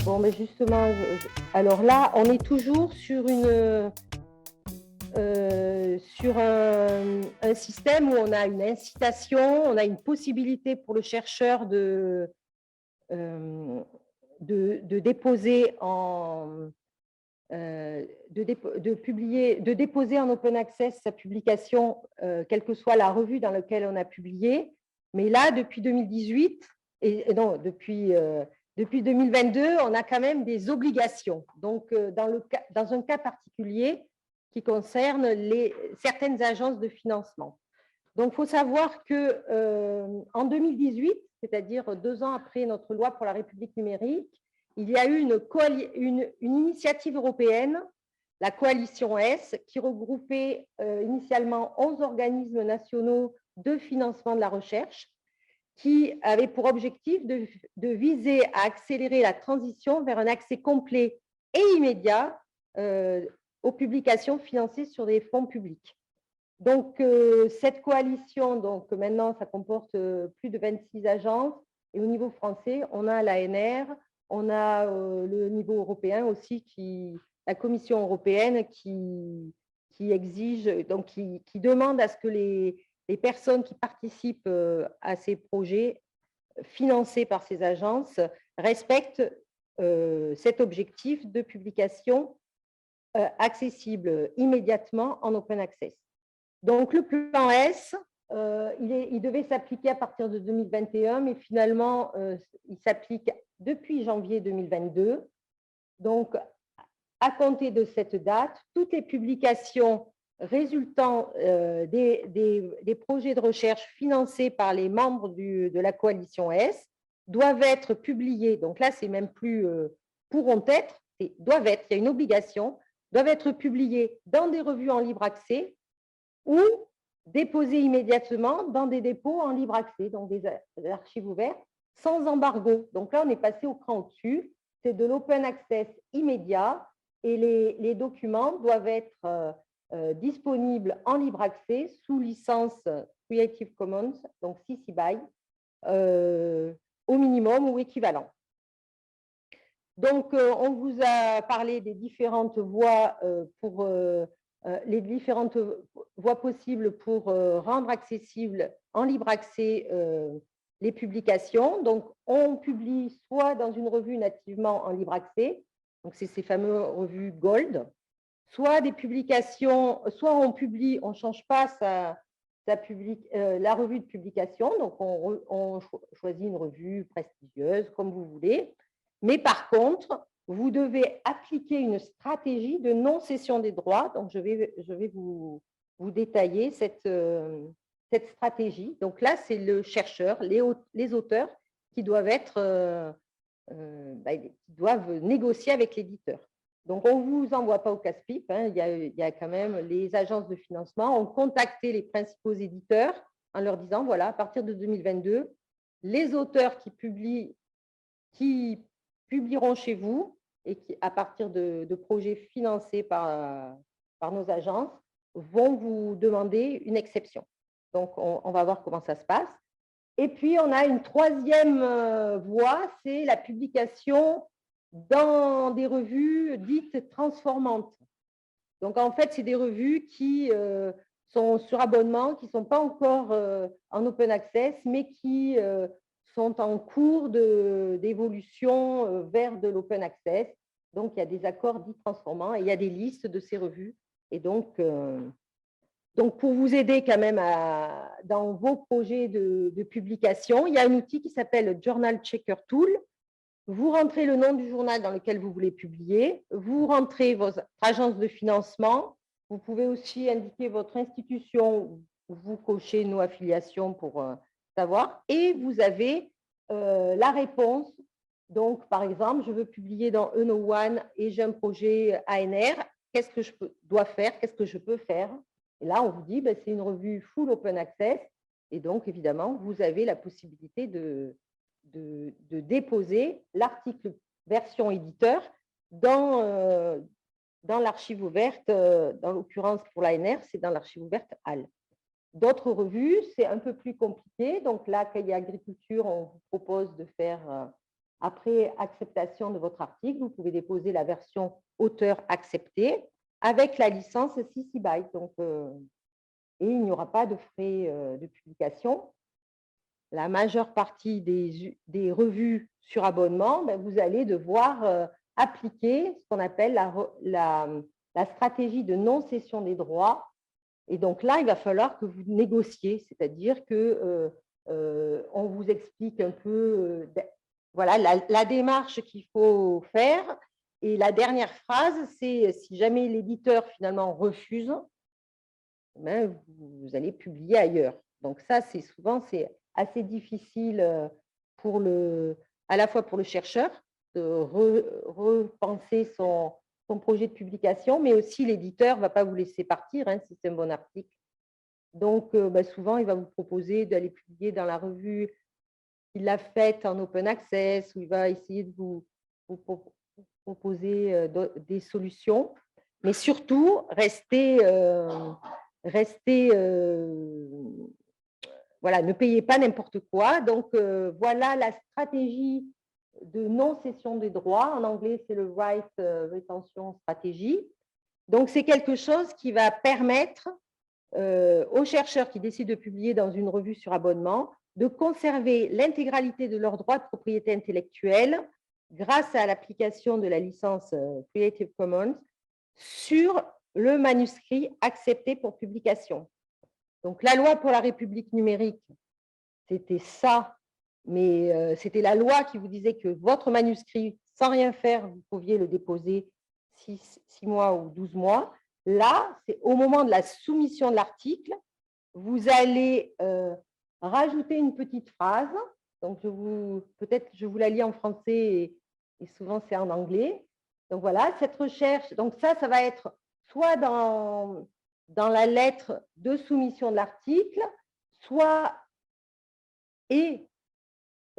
Bon, mais justement, alors là, on est toujours sur un système où on a une incitation, on a une possibilité pour le chercheur euh, de déposer de déposer en open access sa publication, quelle que soit la revue dans laquelle on a publié. Mais là, depuis 2018, et non, depuis 2022, on a quand même des obligations. Donc, dans un cas particulier qui concerne certaines agences de financement. Donc, il faut savoir qu'en 2018, c'est-à-dire 2 ans après notre loi pour la République numérique, il y a eu une initiative européenne, la coalition S, qui regroupait initialement 11 organismes nationaux de financement de la recherche, qui avait pour objectif de viser à accélérer la transition vers un accès complet et immédiat aux publications financées sur des fonds publics. Donc, cette coalition, donc maintenant, ça comporte plus de 26 agences. Et au niveau français, on a l'ANR, on a le niveau européen aussi, la Commission européenne qui exige, donc qui demande à ce que les personnes qui participent à ces projets financés par ces agences respectent cet objectif de publication accessible immédiatement en open access. Donc, le plan S, il devait s'appliquer à partir de 2021, mais finalement, il s'applique depuis janvier 2022. Donc, à compter de cette date, toutes les publications résultant des projets de recherche financés par les membres de la coalition S doivent être publiées. Donc là, c'est même plus pourront être, doivent être, il y a une obligation, doivent être publiées dans des revues en libre accès ou déposées immédiatement dans des dépôts en libre accès, donc des archives ouvertes, sans embargo. Donc là, on est passé au cran au-dessus, c'est de l'open access immédiat et les documents doivent être disponibles en libre accès sous licence Creative Commons, donc CC BY, au minimum ou équivalent. Donc, on vous a parlé des différentes voies les différentes voies possibles pour rendre accessibles en libre accès les publications. Donc, on publie soit dans une revue nativement en libre accès, donc c'est ces fameuses revues Gold, soit des publications, soit on publie, on ne change pas la revue de publication, donc on choisit une revue prestigieuse, comme vous voulez. Mais par contre, vous devez appliquer une stratégie de non-cession des droits. Donc, je vais vous détailler cette stratégie. Donc là, c'est le chercheur, les auteurs qui doivent qui doivent négocier avec l'éditeur. Donc, on ne vous envoie pas au casse-pipe. Hein. Il y a quand même les agences de financement ont contacté les principaux éditeurs en leur disant, voilà, à partir de 2022, les auteurs qui publieront chez vous et qui, à partir de projets financés par nos agences, vont vous demander une exception. Donc, on va voir comment ça se passe. Et puis, on a une troisième voie, c'est la publication dans des revues dites transformantes. Donc, en fait, c'est des revues qui sont sur abonnement, qui ne sont pas encore en open access, mais qui sont en cours d'évolution vers de l'open access. Donc, il y a des accords dits transformants et il y a des listes de ces revues. Et donc pour vous aider quand même dans vos projets de publication, il y a un outil qui s'appelle Journal Checker Tool. Vous rentrez le nom du journal dans lequel vous voulez publier, vous rentrez votre agence de financement, vous pouvez aussi indiquer votre institution, vous cochez nos affiliations pour savoir, et vous avez la réponse. Donc, par exemple, je veux publier dans ENO1 et j'ai un projet ANR, qu'est-ce que je dois faire, qu'est-ce que je peux faire? Et là, on vous dit, c'est une revue full open access, et donc, évidemment, vous avez la possibilité de déposer l'article version éditeur dans l'archive ouverte, dans l'occurrence pour l'ANR, c'est dans l'archive ouverte HAL. D'autres revues, c'est un peu plus compliqué. Donc là, Cahier Agriculture, on vous propose de faire après acceptation de votre article, vous pouvez déposer la version auteur accepté avec la licence CC BY. Donc, et il n'y aura pas de frais de publication. La majeure partie des revues sur abonnement, ben, vous allez devoir appliquer ce qu'on appelle la stratégie de non-cession des droits. Et donc là, il va falloir que vous négociez, c'est-à-dire que on vous explique un peu voilà, la démarche qu'il faut faire. Et la dernière phrase, c'est si jamais l'éditeur finalement refuse, ben, vous allez publier ailleurs. Donc ça, c'est souvent, c'est assez difficile à la fois pour le chercheur de repenser son projet de publication, mais aussi l'éditeur ne va pas vous laisser partir si c'est un bon article. Donc, souvent, il va vous proposer d'aller publier dans la revue qu'il a faite en open access, où il va essayer de vous proposer des solutions. Mais surtout, voilà, ne payez pas n'importe quoi. Donc, voilà la stratégie de non-cession des droits. En anglais, c'est le Right Retention Strategy. Donc, c'est quelque chose qui va permettre aux chercheurs qui décident de publier dans une revue sur abonnement de conserver l'intégralité de leurs droits de propriété intellectuelle grâce à l'application de la licence Creative Commons sur le manuscrit accepté pour publication. Donc, la loi pour la République numérique, c'était ça, mais c'était la loi qui vous disait que votre manuscrit, sans rien faire, vous pouviez le déposer 6 mois ou 12 mois. Là, c'est au moment de la soumission de l'article, vous allez rajouter une petite phrase. Donc, peut-être je vous la lis en français et souvent c'est en anglais. Donc, voilà, cette recherche, donc ça va être soit dans la lettre de soumission de l'article, soit et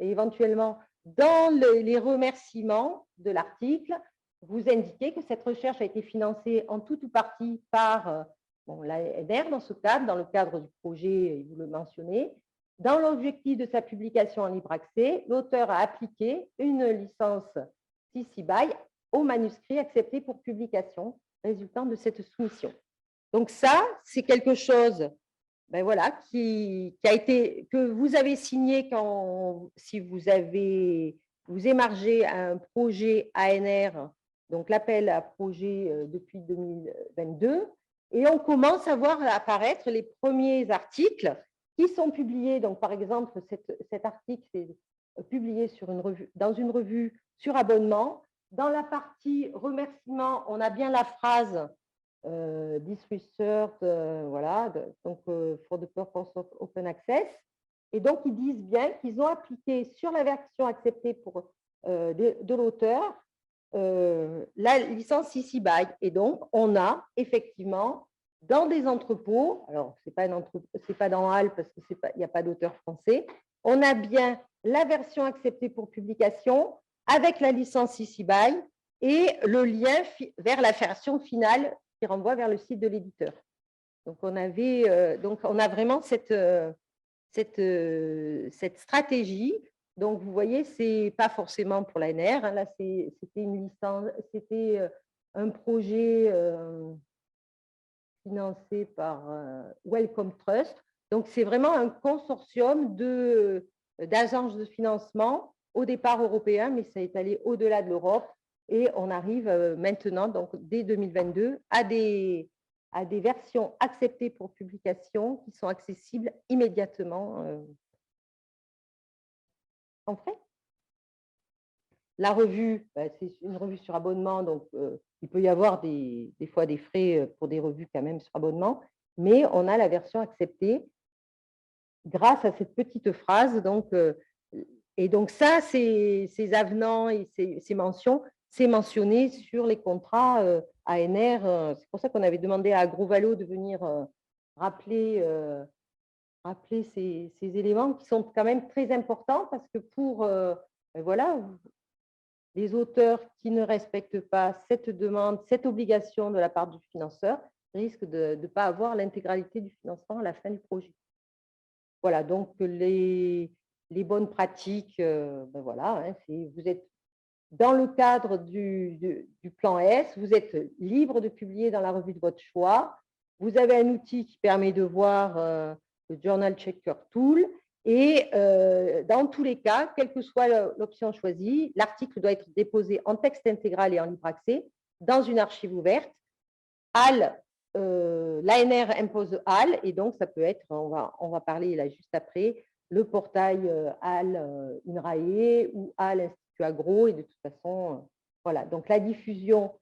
éventuellement dans les remerciements de l'article, vous indiquez que cette recherche a été financée en tout ou partie par l'ANR dans ce cadre, dans le cadre du projet, vous le mentionnez. Dans l'objectif de sa publication en libre accès, l'auteur a appliqué une licence CC BY au manuscrit accepté pour publication résultant de cette soumission. Donc ça, c'est quelque chose voilà, que vous avez signé si vous émargez un projet ANR, donc l'appel à projet depuis 2022, et on commence à voir apparaître les premiers articles qui sont publiés. Donc, par exemple, cet article est publié dans une revue sur abonnement. Dans la partie remerciements, on a bien la phrase this research, voilà, donc for the purpose of open access. Et donc, ils disent bien qu'ils ont appliqué sur la version acceptée de l'auteur la licence CC BY. Et donc, on a effectivement dans des entrepôts, alors c'est pas dans HAL parce qu'il n'y a pas d'auteur français, on a bien la version acceptée pour publication avec la licence CC BY et le lien vers la version finale qui renvoie vers le site de l'éditeur. Donc, on a vraiment cette stratégie. Donc, vous voyez, ce n'est pas forcément pour l'ANR. Là, c'était une licence, c'était un projet financé par Wellcome Trust. Donc, c'est vraiment un consortium d'agences de financement, au départ européen, mais ça est allé au-delà de l'Europe. Et on arrive maintenant, donc dès 2022, à des versions acceptées pour publication qui sont accessibles immédiatement en frais. La revue, c'est une revue sur abonnement, donc il peut y avoir des fois des frais pour des revues quand même sur abonnement, mais on a la version acceptée grâce à cette petite phrase. Donc, et donc ça, ces avenants et ces mentions, c'est mentionné sur les contrats ANR. C'est pour ça qu'on avait demandé à Agrovalo de venir rappeler ces éléments qui sont quand même très importants parce que pour voilà, les auteurs qui ne respectent pas cette demande, cette obligation de la part du financeur risquent de ne pas avoir l'intégralité du financement à la fin du projet. Voilà, donc les bonnes pratiques, ben voilà, hein, vous êtes dans le cadre du plan S, vous êtes libre de publier dans la revue de votre choix. Vous avez un outil qui permet de voir le Journal Checker Tool. Et dans tous les cas, quelle que soit l'option choisie, l'article doit être déposé en texte intégral et en libre accès dans une archive ouverte. L'ANR impose HAL, et donc ça peut être, on va parler là juste après, le portail HAL INRAE ou HAL Institut Agro, et de toute façon, voilà. Donc la diffusion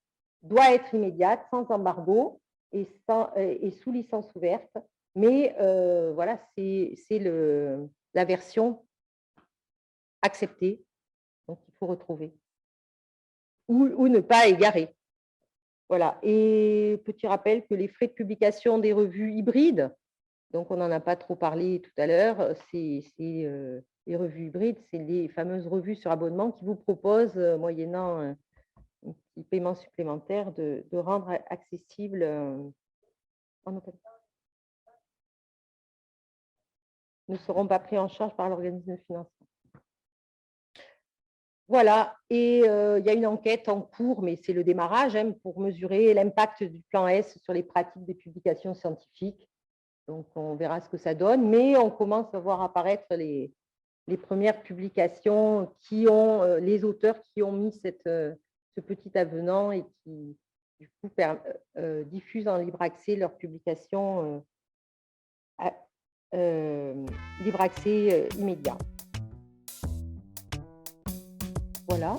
doit être immédiate, sans embargo et sous licence ouverte, mais voilà, c'est la version acceptée, donc il faut retrouver ou ne pas égarer. Voilà. Et petit rappel que les frais de publication des revues hybrides, donc on n'en a pas trop parlé tout à l'heure, les revues hybrides, c'est les fameuses revues sur abonnement qui vous proposent, moyennant un petit paiement supplémentaire, de rendre accessible en open. Ne seront pas pris en charge par l'organisme de financement. Voilà, et il y a une enquête en cours, mais c'est le démarrage, hein, pour mesurer l'impact du plan S sur les pratiques des publications scientifiques. Donc, on verra ce que ça donne, mais on commence à voir apparaître les premières publications qui ont, les auteurs qui ont mis ce petit avenant et qui, du coup, diffusent en libre accès leurs publications libre accès immédiat. Voilà.